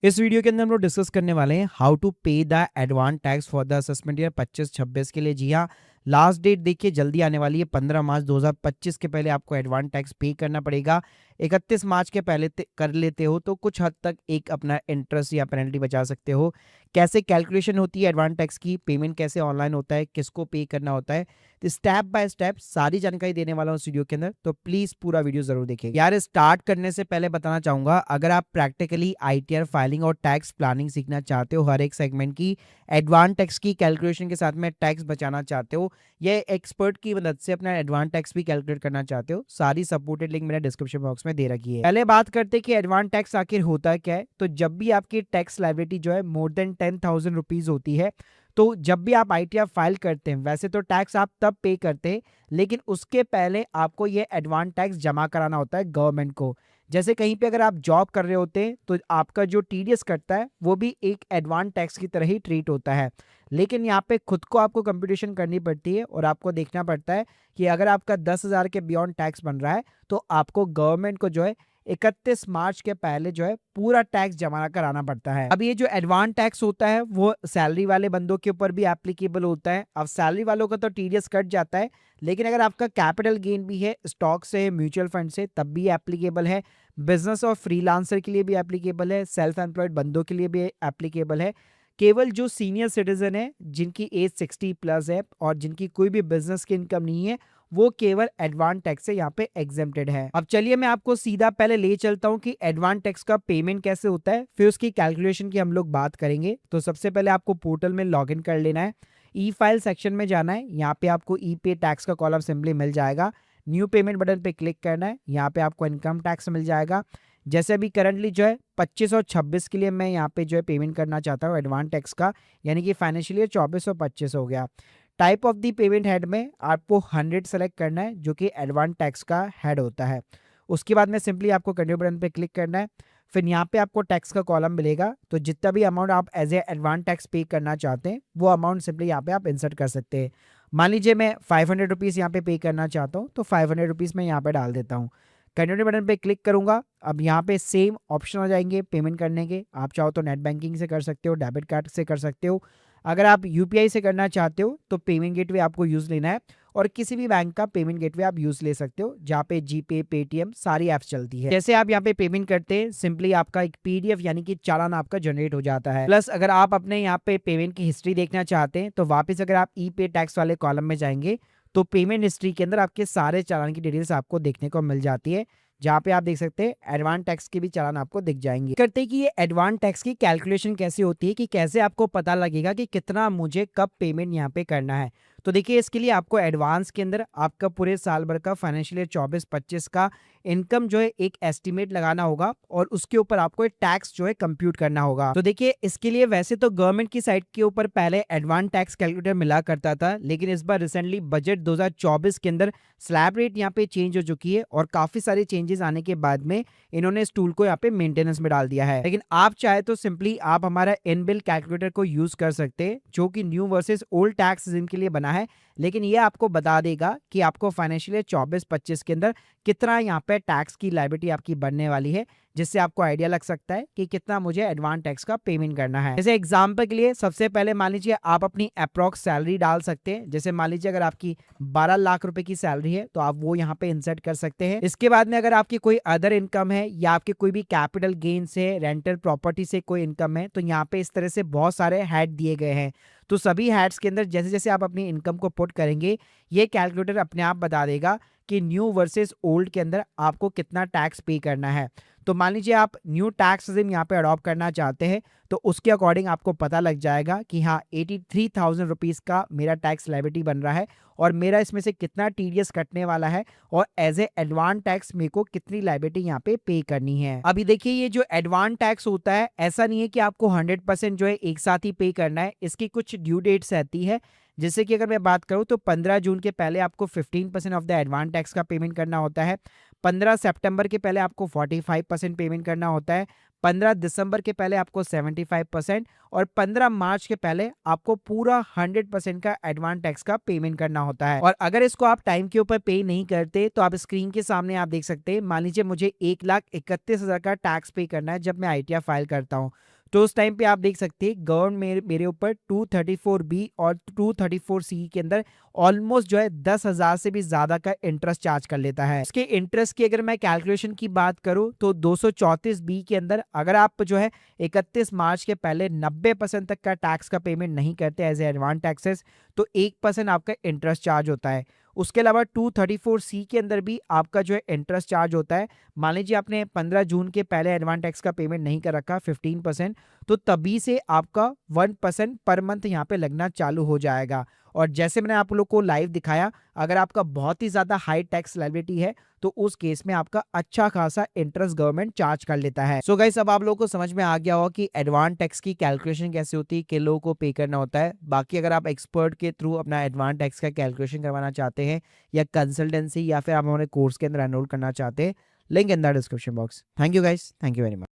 इस वीडियो के अंदर हम लोग डिस्कस करने वाले हैं हाउ टू पे the advance tax for the assessment year 25-26 के लिए। जी हाँ, लास्ट डेट देखिए जल्दी आने वाली है। 15 मार्च 2025 के पहले आपको एडवांस टैक्स पे करना पड़ेगा। 31 मार्च के पहले कर लेते हो तो कुछ हद तक एक अपना इंटरेस्ट या पेनल्टी बचा सकते हो। कैसे कैलकुलेशन होती है एडवांस टैक्स की, पेमेंट कैसे ऑनलाइन होता है, किसको पे करना होता है, तो स्टेप बाय स्टेप सारी जानकारी देने वाला हूँ इस वीडियो के अंदर, तो प्लीज पूरा वीडियो जरूर देखिए। यार स्टार्ट करने से पहले बताना चाहूंगा, अगर आप प्रैक्टिकली आईटीआर फाइलिंग और टैक्स प्लानिंग सीखना चाहते हो, हर एक सेगमेंट की एडवांस टैक्स की कैलकुलेशन के साथ में टैक्स बचाना चाहते हो, या एक्सपर्ट की मदद से अपना एडवांस टैक्स भी कैलकुलेट करना चाहते हो, सारी सपोर्टेड लिंक मैंने डिस्क्रिप्शन बॉक्स में दे रखी है। पहले बात करते हैं कि एडवांस टैक्स आखिर होता क्या है। तो जब भी आपकी टैक्स लायबिलिटी जो है मोर देन 10,000 रुपीज होती है, तो जब भी आप आईटीआर फाइल करते हैं, वैसे तो टैक्स आप तब पे करते हैं, लेकिन उसके पहले आपको ये एडवांस टैक्स जमा कराना होता है गवर्नमेंट को। जैसे कहीं पे अगर आप जॉब कर रहे होते हैं तो आपका जो टीडीएस कटता है वो भी एक एडवांस टैक्स की तरह ही ट्रीट होता है। लेकिन यहाँ पे खुद को आपको कंप्यूटेशन करनी पड़ती है और आपको देखना पड़ता है कि अगर आपका 10,000 के बियॉन्ड टैक्स बन रहा है तो आपको गवर्नमेंट को जो है 31 मार्च के पहले जो है पूरा टैक्स जमा कराना पड़ता है। अब ये जो एडवांस टैक्स होता है वो सैलरी वाले बंदों के ऊपर भी एप्लीकेबल होता है। अब सैलरी वालों का तो टीडीएस कट जाता है, लेकिन अगर आपका कैपिटल गेन भी है स्टॉक से, म्यूचुअल फंड से, तब भी एप्लीकेबल है। बिजनेस और फ्रीलांसर के लिए भी एप्लीकेबल है, सेल्फ एम्प्लॉयड बंदों के लिए भी एप्लीकेबल है। केवल जो सीनियर सिटीजन है, जिनकी एज 60 प्लस है और जिनकी कोई भी बिजनेस की इनकम नहीं है, वो केवल एडवांस टैक्स से यहाँ पे एग्जेम्प्टेड है। अब चलिए मैं आपको सीधा पहले ले चलता हूँ कि एडवांस टैक्स का पेमेंट कैसे होता है, फिर उसकी कैलकुलेशन की हम लोग बात करेंगे। तो सबसे पहले आपको पोर्टल में लॉगिन कर लेना है, ई फाइल सेक्शन में जाना है, यहाँ पे आपको ई पे टैक्स का कॉलम सिंपली मिल जाएगा। न्यू पेमेंट बटन पे क्लिक करना है, यहाँ पे आपको इनकम टैक्स मिल जाएगा। जैसे अभी करंटली जो है 25 और 26 के लिए मैं यहाँ पे जो है पेमेंट करना चाहता हूँ एडवांस टैक्स का, यानी कि फाइनेंशियल ईयर 24 और 25 हो गया। Type of the payment head में आपको 100 सेलेक्ट करना है, जो कि एडवांस टैक्स का हेड होता है। उसके बाद में सिंपली आपको कंटिन्यू बटन पे क्लिक करना है, फिर यहाँ पे आपको टैक्स का कॉलम मिलेगा। तो जितना भी अमाउंट आप एज ए एडवांस टैक्स पे करना चाहते हैं वो अमाउंट सिंपली यहाँ पे आप इंसर्ट कर सकते हैं। मान लीजिए मैं 500 रुपीज़ यहाँ पे करना चाहता हूँ, तो 500 रुपीज़ मैं यहाँ पे डाल देता हूँ। कंटिन्यू बटन पे क्लिक करूंगा। अब यहाँ पे सेम ऑप्शन हो जाएंगे पेमेंट करने के। आप चाहो तो नेट बैंकिंग से कर सकते हो, डेबिट कार्ड से कर सकते हो। अगर आप यूपीआई से करना चाहते हो तो पेमेंट गेटवे आपको यूज़ लेना है, और किसी भी बैंक का पेमेंट गेटवे आप यूज़ ले सकते हो, जहाँ पे जीपे, पेटीएम सारी ऐप्स चलती है। जैसे आप यहाँ पे पेमेंट करते हैं, सिंपली आपका एक पीडीएफ यानी कि चालान आपका जनरेट हो जाता है। प्लस अगर आप अपने यहाँ पे पेमेंट की हिस्ट्री देखना चाहते हैं तो वापस अगर आप ई पे टैक्स वाले कॉलम में जाएंगे तो पेमेंट हिस्ट्री के अंदर आपके सारे चालान की डिटेल्स आपको देखने को मिल जाती है, जहाँ पे आप देख सकते हैं एडवांस टैक्स के भी चालान आपको दिख जाएंगे। करते हैं कि ये एडवांस टैक्स की कैलकुलेशन कैसे होती है, कि कैसे आपको पता लगेगा कि कितना मुझे कब पेमेंट यहाँ पे करना है। तो देखिए इसके लिए आपको एडवांस के अंदर आपका पूरे साल भर का फाइनेंशियल ईयर 24-25 का इनकम जो है एक एस्टिमेट लगाना होगा, और उसके ऊपर आपको एक टैक्स जो है कंप्यूट करना होगा। तो देखिए इसके लिए वैसे तो गवर्नमेंट की साइट के ऊपर पहले एडवांस टैक्स कैलकुलेटर मिला करता था, लेकिन इस बार रिसेंटली बजट 2024 के अंदर स्लैब रेट यहाँ पे चेंज हो चुकी है, और काफी सारे चेंजेस आने के बाद में इन्होंने इस टूल को यहाँ पे मेंटेनेंस में डाल दिया है। लेकिन आप चाहे तो सिंपली आप हमारा इनबिल्ट कैलकुलेटर को यूज कर सकते हैं, जो कि new versus old tax regime के लिए बना है। लेकिन ये आपको बता देगा कि आपको फाइनेंशियल ईयर 24-25 के अंदर कितना यहाँ पे टैक्स की लायबिलिटी आपकी बनने वाली है, जिससे आपको आइडिया लग सकता है कि कितना मुझे एडवांस टैक्स का पेमेंट करना है। जैसे एग्जांपल के लिए सबसे पहले मान लीजिए आप अपनी अप्रॉक्स सैलरी डाल सकते हैं। जैसे मान लीजिए अगर आपकी 12 लाख रुपए की सैलरी है तो आप वो यहाँ पे इंसर्ट कर सकते हैं। इसके बाद में अगर आपकी कोई अदर इनकम है, या आपके कोई भी कैपिटल गेन से, रेंटल प्रॉपर्टी से कोई इनकम है, तो यहाँ पे इस तरह से बहुत सारे हेड दिए गए हैं। तो सभी हेड्स के अंदर जैसे जैसे आप अपनी इनकम को पुट करेंगे, ये कैलकुलेटर अपने आप बता देगा कि न्यू वर्सेस ओल्ड के अंदर आपको कितना टैक्स पे करना है। तो मान लीजिए आप न्यू टैक्स रिजीम यहाँ पे अडॉप्ट करना चाहते हैं, तो उसके अकॉर्डिंग आपको पता लग जाएगा कि हाँ 83,000 रुपीज़ का मेरा टैक्स लायबिलिटी बन रहा है, और मेरा इसमें से कितना टीडीएस कटने वाला है, और एज ए एडवांस टैक्स मेरे को कितनी लायबिलिटी यहाँ पे करनी है। अभी देखिए ये जो एडवांस टैक्स होता है, ऐसा नहीं है कि आपको 100% जो है एक साथ ही पे करना है। इसकी कुछ ड्यू डेट्स रहती है। जैसे कि अगर मैं बात करूं तो 15 जून के पहले आपको 15% ऑफ द एडवांस टैक्स का पेमेंट करना होता है। 15 सितंबर के पहले आपको 45% पेमेंट करना होता है। 15 दिसंबर के पहले आपको 75% और 15 मार्च के पहले आपको पूरा 100% का एडवांस टैक्स का पेमेंट करना होता है। और अगर इसको आप टाइम के ऊपर पे नहीं करते तो आप स्क्रीन के सामने आप देख सकते हैं, मान लीजिए मुझे 1,31,000 का टैक्स पे करना है जब मैं आईटीआर फाइल करता हूँ, तो उस टाइम पे आप देख सकते हैं गवर्नमेंट मेरे ऊपर 234B और 234C के अंदर ऑलमोस्ट जो है 10,000 से भी ज्यादा का इंटरेस्ट चार्ज कर लेता है। इसके इंटरेस्ट की अगर मैं कैलकुलेशन की बात करूं तो 234B के अंदर अगर आप जो है 31 मार्च के पहले 90% तक का टैक्स का पेमेंट नहीं करते एज ए एडवांस टैक्सेस, तो 1% आपका इंटरेस्ट चार्ज होता है। उसके अलावा 234C के अंदर भी आपका जो है इंटरेस्ट चार्ज होता है। मान लीजिए आपने 15 जून के पहले एडवांस टैक्स का पेमेंट नहीं कर रखा 15%, तो तभी से आपका 1% पर मंथ यहाँ पे लगना चालू हो जाएगा। और जैसे मैंने आप लोग को लाइव दिखाया, अगर आपका बहुत ही ज्यादा हाई टैक्स लायबिलिटी है तो उस केस में आपका अच्छा खासा इंटरेस्ट गवर्नमेंट चार्ज कर लेता है। सो गाइस, अब आप लोगों को समझ में आ गया होगा कि एडवांस टैक्स की कैलकुलेशन कैसे होती है, किन लोगों को पे करना होता है। बाकी अगर आप एक्सपर्ट के थ्रू अपना एडवांस टैक्स का कैलकुलेशन करवाना चाहते हैं या कंसल्टेंसी या फिर आप हमारे कोर्स के अंदर एनरोल करना चाहते हैं, link in the description box. Thank you guys, thank you very much.